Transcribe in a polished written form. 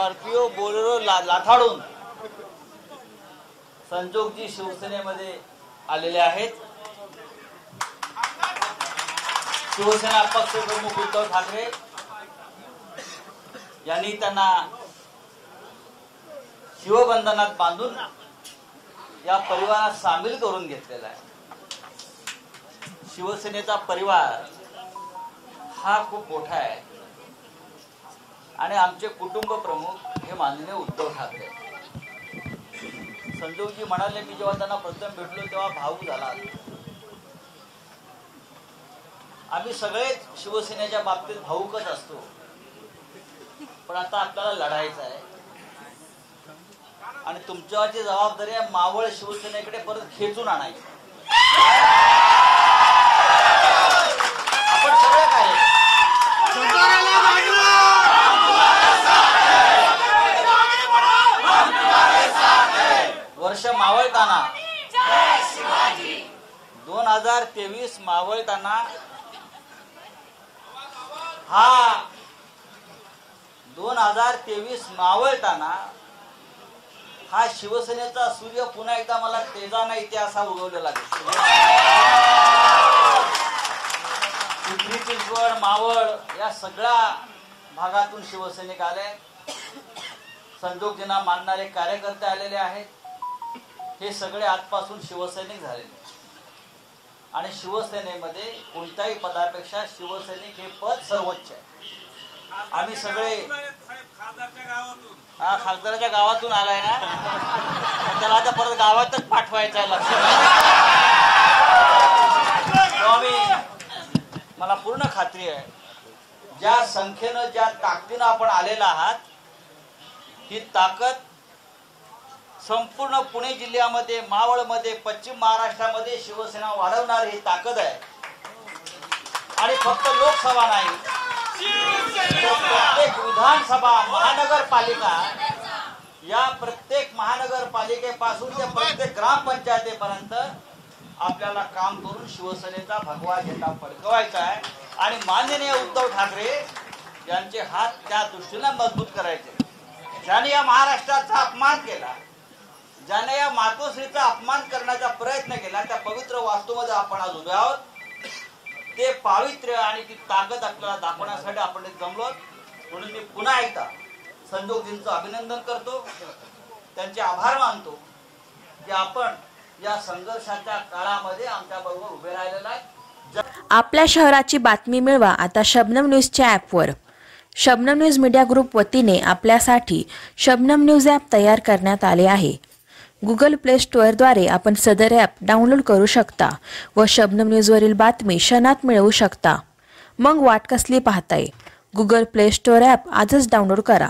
Scorpio Bolero लाथाडून संजोगजी शिवसेनेमध्ये आलेले आहेत। शिवसेना पक्ष प्रमुख उद्धव ठाकरे यांनी त्यांना शिवबंधनात बांधून या परिवारात सामील करून घेतलेला आहे। शिवसेनेचा परिवार हा खूप मोठा आहे आणि आमचे कुटुंब प्रमुख हे माननीय उद्धव ठाकरे। संजोगजी म्हणाले, मी जेव्हा त्यांना प्रथम भेटलो तेव्हा भावुक झाला। आम्ही सगळेच शिवसेनेच्या बाबतीत भावुकच असतो, पण आता आपल्याला लढायचं आहे आणि तुमच्यावरची जबाबदारी आहे मावळ शिवसेनेकडे परत खेचून आणायची। आपण सगळे काय वर्ष मावळताना 2023 मावळताना हा 2023 मावळताना हा शिवसेनेचा सूर्य पुन्हा एकदा मला तेजाना इथे असा उगवलेला दिसतो। पिंपरी चिंचवड मावळ या सगळ्या भागातून शिवसैनिक आले, संजोगजींना मानणारे कार्यकर्ते आलेले आहेत। हे सगळे आजपासून शिवसैनिक झालेले आणि शिवसेनेमध्ये कोणत्याही पदापेक्षा शिवसैनिक हे पद सर्वोच्च आहे। आम्ही सगळे खासदाराच्या गावातून आलाय ना, त्याला आता परत गावातच पाठवायचं आहे लक्षात। मला पूर्ण खात्री आहे ज्या संख्येनं ज्या ताकदीनं आपण आलेला आहात, ही ताकद संपूर्ण पुणे जिल्ह्यामध्ये, मावळमध्ये, पश्चिम महाराष्ट्रामध्ये शिवसेना वाढवणारी ही ताकद आहे। आणि फक्त लोकसभा नाही, प्रत्येक विधानसभा, महानगरपालिका, या प्रत्येक महानगरपालिकेपासून ते प्रत्येक ग्रामपंचायतीपर्यंत आपल्याला काम करून शिवसेनेचा भगवा झेंडा फडकवायचा आहे आणि माननीय उद्धव ठाकरे यांचे हात त्या दृष्टीने मजबूत करायचे। ज्याने या महाराष्ट्राचा अपमान केला, ज्याने या मातोश्रीचा अपमान करण्याचा प्रयत्न केला, त्या पवित्र वास्तूमध्ये आपण आज उभे आहोत। ते पावित्र्य आणि ती ताकद आपल्याला दाखवण्यासाठी आपण जमलो, म्हणून मी पुन्हा एकदा संजोगजींचं अभिनंदन करतो, त्यांचे आभार मानतो की आपण या संघर्षाच्या काळामध्ये आमच्या बरोबर उभे राहिलेला आहे। आपल्या शहराची बातमी मिळवा आता शबनम न्यूजच्या ॲपवर। शबनम न्यूज मीडिया ग्रुप वतीने आपल्यासाठी शबनम न्यूज ॲप तयार करण्यात आले आहे। गुगल प्ले स्टोअरद्वारे आपण सदर ॲप डाउनलोड करू शकता व शबनम न्यूजवरील बातमी क्षणात मिळवू शकता। मग वाट कसली पाहताय? गुगल प्ले स्टोअर ॲप आजच डाउनलोड करा।